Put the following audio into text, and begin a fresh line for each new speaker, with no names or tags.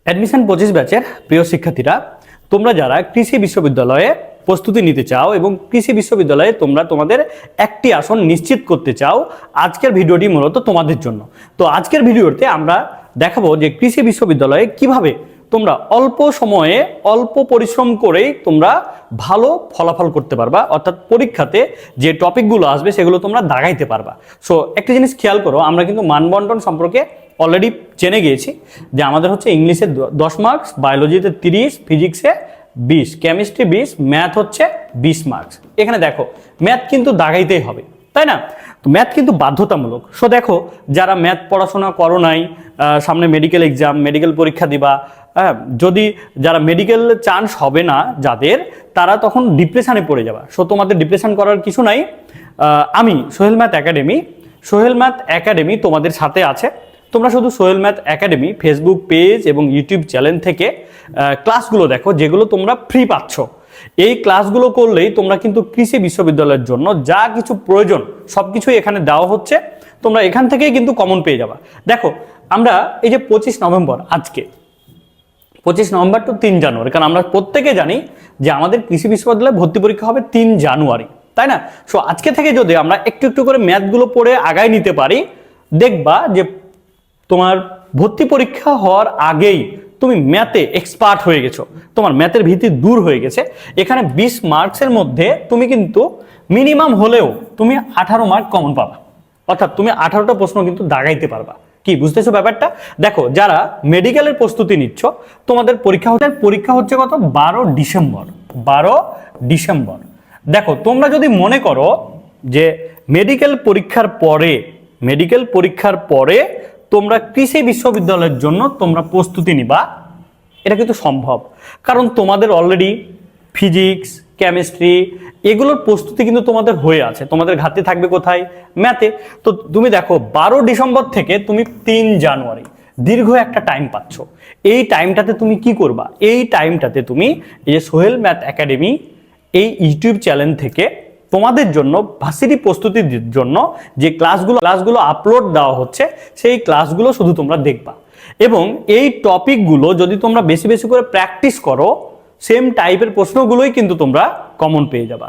Admission 25 ব্যাচের প্রিয় শিক্ষার্থীরা, তোমরা যারা কৃষি বিশ্ববিদ্যালয়ে প্রস্তুতি নিতে চাও এবং কৃষি বিশ্ববিদ্যালয়ে তোমরা তোমাদের একটি আসন নিশ্চিত করতে চাও, আজকের ভিডিওটি মূলত তোমাদের জন্য। তো আজকের ভিডিওতে আমরা দেখাবো যে কৃষি বিশ্ববিদ্যালয়ে কিভাবে তোমরা অল্প সময়ে অল্প পরিশ্রম করেই তোমরা ভালো ফলাফল করতে পারবা, অর্থাৎ পরীক্ষাতে যে টপিকগুলো আসবে সেগুলো তোমরা দাগাইতে পারবা। সো একটা জিনিস খেয়াল করো, আমরা কিন্তু মানবন্টন সম্পর্কে অলরেডি জেনে গিয়েছি যে আমাদের হচ্ছে ইংলিশে 10 মার্কস, বায়োলজিতে 30, ফিজিক্সে 20, কেমিস্ট্রি 20, ম্যাথ হচ্ছে 20 মার্কস। এখানে দেখো ম্যাথ কিন্তু দাগাইতেই হবে, তাই না? তো ম্যাথ কিন্তু বাধ্যতামূলক। সো দেখো, যারা ম্যাথ পড়াশোনা করো নাই, সামনে মেডিকেল এক্সাম, মেডিকেল পরীক্ষা দিবা, যদি যারা মেডিকেল চান্স হবে না যাদের, তারা তখন ডিপ্রেশনে পড়ে যাবা। সো তোমাদের ডিপ্রেশন করার কিছু নাই। আমি সোহেল ম্যাথ একাডেমি তোমাদের সাথে আছে। তোমরা শুধু Sohel math academy Facebook page এবং ইউটিউব চ্যানেল থেকে ক্লাসগুলো দেখো, যেগুলো তোমরা ফ্রি পাচ্ছ। এই ক্লাসগুলো করলেই তোমরা কিন্তু কৃষি বিশ্ববিদ্যালয়ের জন্য যা কিছু প্রয়োজন সব কিছুই এখানে দেওয়া হচ্ছে। তোমরা এখান থেকেই কিন্তু কমন পেয়ে যাবা। দেখো, আমরা এই যে 25 নভেম্বর, আজকে 25 নভেম্বর টু 3 জানুয়ারি, কারণ আমরা প্রত্যেকে জানি যে আমাদের কৃষি বিশ্ববিদ্যালয়ে ভর্তি পরীক্ষা হবে 3 জানুয়ারি, তাই না? সো আজকে থেকে যদি আমরা একটু একটু করে ম্যাথগুলো পড়ে আগায় নিতে পারি, দেখবা যে তোমার ভর্তি পরীক্ষা হওয়ার আগেই তুমি ম্যাথে এক্সপার্ট হয়ে গেছো, তোমার ম্যাথের ভীতি দূর হয়ে গেছে। এখানে 20 মার্কসের মধ্যে তুমি কিন্তু মিনিমাম হলেও তুমি 18 মার্ক কমন পাবা, অর্থাৎ তুমি 18টা প্রশ্ন কিন্তু দাগাইতে পারবা। কি বুঝতেছো ব্যাপারটা? দেখো, যারা মেডিকেলের প্রস্তুতি নিচ্ছ, তোমাদের পরীক্ষা হচ্ছে কত? 12 ডিসেম্বর। দেখো, তোমরা যদি মনে করো যে মেডিকেল পরীক্ষার পরে তোমরা কৃষি বিশ্ববিদ্যালয়ের জন্য তোমরা প্রস্তুতি নিবা, এটা কিন্তু সম্ভব। কারণ তোমাদের অলরেডি ফিজিক্স, কেমিস্ট্রি এগুলোর প্রস্তুতি কিন্তু তোমাদের হয়ে আছে। তোমাদের ঘাটতি থাকবে কোথায়? ম্যাথে। তো তুমি দেখো, 12 ডিসেম্বর থেকে তুমি 3 জানুয়ারি দীর্ঘ একটা টাইম পাচ্ছ। এই টাইমটাতে তুমি কি করবা? এই টাইমটাতে তুমি এই যে সোহেল ম্যাথ একাডেমি এই ইউটিউব চ্যানেল থেকে তোমাদের জন্য ভার্সিটি প্রস্তুতির জন্য যে ক্লাসগুলো আপলোড দেওয়া হচ্ছে, সেই ক্লাসগুলো শুধু তোমরা দেখবা। এবং এই টপিকগুলো যদি তোমরা বেশি বেশি করে প্র্যাকটিস করো, সেম টাইপের প্রশ্নগুলোই কিন্তু তোমরা কমন পেয়ে যাবা।